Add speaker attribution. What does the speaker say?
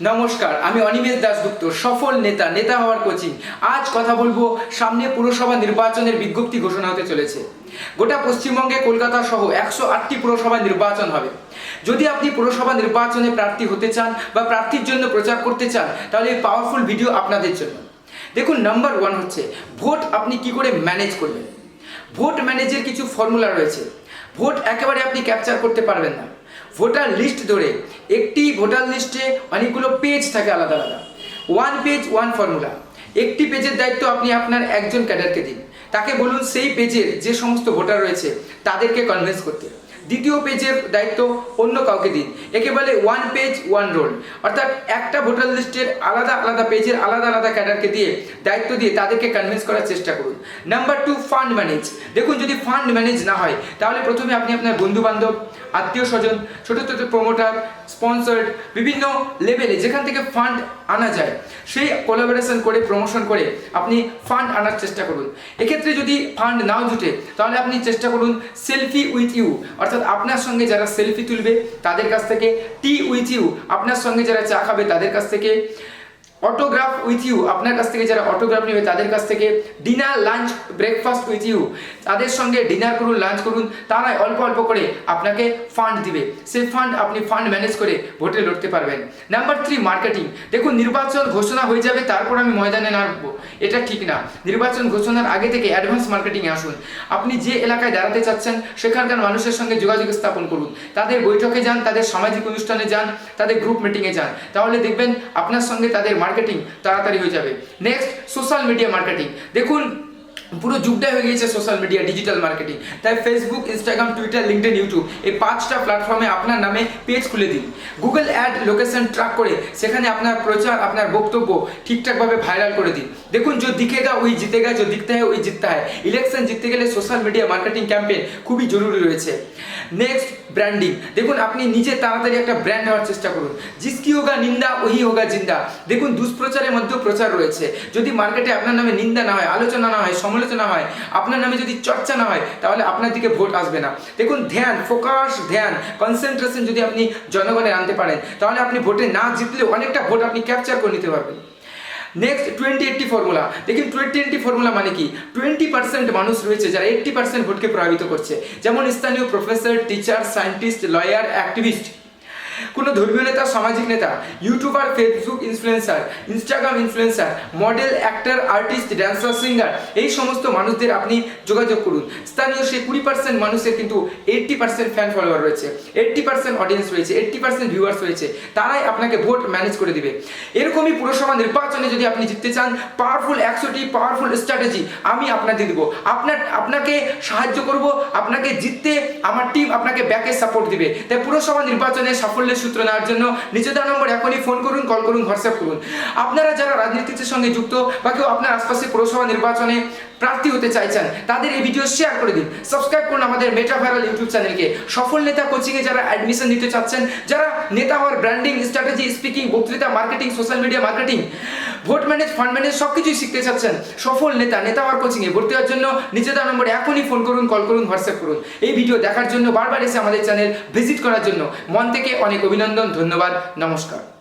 Speaker 1: নমস্কার, আমি অনিমেষ দাশগুপ্ত, সফল নেতা হওয়ার কোচিং। আজ কথা বলবো, সামনে পুরসভা নির্বাচনের বিজ্ঞপ্তি ঘোষণা হতে চলেছে। গোটা পশ্চিমবঙ্গে কলকাতা সহ 108টি পুরসভা নির্বাচন হবে। যদি আপনি পুরসভা নির্বাচনে প্রার্থী হতে চান বা প্রার্থীর জন্য প্রচার করতে চান, তাহলে এই পাওয়ারফুল ভিডিও আপনাদের জন্য। দেখুন, নাম্বার 1 হচ্ছে ভোট আপনি কি করে ম্যানেজ করবেন। ভোট ম্যানেজের কিছু ফর্মুলা রয়েছে। ভোট একেবারে আপনি ক্যাপচার করতে পারবেন না। ভোটার লিস্ট ধরে, একটি ভোটার লিস্টে অনেকগুলো পেজ থাকে আলাদা আলাদা। 1 পেজ 1 ফর্মুলা। একটি পেজের দায়িত্ব আপনি আপনার একজন ক্যাডারকে দিন, তাকে বলুন সেই পেজের যে সমস্ত ভোটার রয়েছে তাদেরকে কনভিন্স করতে। দ্বিতীয় পেজের দায়িত্ব অন্য কাউকে দিন। একে বলে 1 পেজ 1 রোল। অর্থাৎ একটা ভোটার লিস্টের আলাদা আলাদা পেজের আলাদা আলাদা ক্যাডারকে দিয়ে দায়িত্ব দিয়ে তাদেরকে কনভিন্স করার চেষ্টা করুন। Number 2, fund manage. দেখুন, যদি ফান্ড ম্যানেজ না হয়, তাহলে প্রথমে আপনি আপনার বন্ধু বান্ধব, আত্মীয় স্বজন, ছোট ছোট প্রমোটার, স্পন্সর্ড, বিভিন্ন লেভেলে যেখান থেকে ফান্ড আনা যায় সেই কোলাবোরেশন করে, প্রমোশন করে আপনি ফান্ড আনার চেষ্টা করুন। এক্ষেত্রে যদি ফান্ড নাও জুটে, তাহলে আপনি চেষ্টা করুন সেলফি উইথ ইউ, অর্থাৎ আপনার সঙ্গে যারা সেলফি তুলবে তাদের কাছ থেকে, টি উইথ ইউ আপনার সঙ্গে যারা চা খাবে তাদের কাছ থেকে, অটোগ্রাফ উইথ ইউ আপনার কাছ থেকে যারা অটোগ্রাফ নেবে তাদের কাছ থেকে, dinner lunch breakfast with you তাদের সঙ্গে ডিনার করুন, লাঞ্চ করুন, তারাই অল্প অল্প করে আপনাকে ফান্ড দিবে। সেই ফান্ড আপনি ফান্ড ম্যানেজ করে ভোটে লড়তে পারবেন। Number 3, marketing. দেখুন, নির্বাচন ঘোষণা হয়ে যাবে তারপর আমি ময়দানে নামবো, এটা ঠিক না। নির্বাচন ঘোষণার আগে থেকে অ্যাডভান্স মার্কেটিংয়ে আসুন। আপনি যে এলাকায় দাঁড়াতে চাচ্ছেন সেখানকার মানুষের সঙ্গে যোগাযোগ স্থাপন করুন, তাদের বৈঠকে যান, তাদের সামাজিক অনুষ্ঠানে যান, তাদের গ্রুপ মিটিংয়ে যান, তাহলে দেখবেন আপনার সঙ্গে তাদের মার্কেটিং তাড়াতাড়ি হয়ে যাবে। Next, social media marketing. দেখুন, পুরো যুগটাই হয়ে গিয়েছে সোশ্যাল মিডিয়া, ডিজিটাল মার্কেটিং। তাই Facebook, Instagram, Twitter, LinkedIn, YouTube এই 5টা প্ল্যাটফর্মে আপনার নামে পেজ খুলে দিন। গুগল অ্যাড লোকেশন ট্র্যাক করে সেখানে আপনার প্রচার, আপনার বক্তব্য ঠিকঠাকভাবে ভাইরাল করে দিন। দেখুন, जो दिखेगा वही जीतेगा, जो दिखता है वही जीतता है। ইলেকশন জিততে গেলে সোশ্যাল মিডিয়া মার্কেটিং ক্যাম্পেইন খুবই জরুরি রয়েছে। Next, branding. দেখুন, আপনি নিজে তাড়াতাড়ি একটা ব্র্যান্ড হওয়ার চেষ্টা করুন। জিসকি হোগা নিন্দা ওহি হোগা জিন্দা। দেখুন, দুষ্প্রচারের মধ্যেও প্রচার রয়েছে। যদি মার্কেটে আপনার নামে নিন্দা না হয়, আলোচনা না হয়, সমালোচনা হয়, আপনার নামে যদি চর্চা না হয়, তাহলে আপনার দিকে ভোট আসবে না। দেখুন, ধ্যান, ফোকাস, ধ্যান, কনসেন্ট্রেশন যদি আপনি জনগণে আনতে পারেন, তাহলে আপনি ভোটে না জিতলেও অনেকটা ভোট আপনি ক্যাপচার করে নিতে পারবেন। Next, 20-80 formula. দেখুন, 20-80 ফর্মুলা মানে কি? 20% মানুষ রয়েছে যারা 80% ভোটকে প্রভাবিত করছে। যেমন স্থানীয় professor, teacher, scientist, lawyer, activist, কোনো ধর্মীয় নেতা, সামাজিক নেতা, YouTuber, Facebook influencer, Instagram influencer, model, actor, artist, dancer, singer, এই সমস্ত মানুষদের আপনি যোগাযোগ করুন। স্থানীয় সেই 20% মানুষের কিন্তু 80% ফ্যান ফলোয়ার রয়েছে, 80% অডিয়েন্স রয়েছে, 80% ভিউয়ার্স রয়েছে, তারাই আপনাকে ভোট ম্যানেজ করে দিবে। এরকমই পুরসভা নির্বাচনে যদি আপনি জিততে চান, পাওয়ারফুল 100টি পাওয়ারফুল স্ট্র্যাটেজি আমি আপনাকে দেবো। আপনাকে সাহায্য করব, আপনাকে জিততে আমার টিম আপনাকে ব্যাকে সাপোর্ট দিবে। তাই পুরসভা নির্বাচনে সাফল্য সূত্র নেওয়ার জন্য নিচে দেওয়া নম্বর এখনই ফোন করুন, কল করুন, হোয়াটসঅ্যাপ করুন। আপনারা যারা রাজনীতির সঙ্গে যুক্ত বা কেউ আপনার আশপাশে পুরসভা নির্বাচনে প্রার্থী হতে চাইছেন, তাদের এই ভিডিও শেয়ার করে দিন। সাবস্ক্রাইব করুন আমাদের মেটা ভাইরাল ইউটিউব চ্যানেলকে। সফল নেতা কোচিংয়ে যারা অ্যাডমিশন নিতে চাচ্ছেন, যারা নেতা হওয়ার ব্র্যান্ডিং, স্ট্র্যাটেজি, স্পিকিং, বক্তৃতা, marketing, social media marketing, vote manage, fund manage সব কিছুই শিখতে চাচ্ছেন, সফল নেতা হওয়ার কোচিংয়ে ভর্তি হওয়ার জন্য নিচে দেওয়া নম্বরে এখনই ফোন করুন, কল করুন, হোয়াটসঅ্যাপ করুন। এই ভিডিও দেখার জন্য, বারবার এসে আমাদের চ্যানেল ভিজিট করার জন্য মন থেকে অনেক অভিনন্দন, ধন্যবাদ, নমস্কার।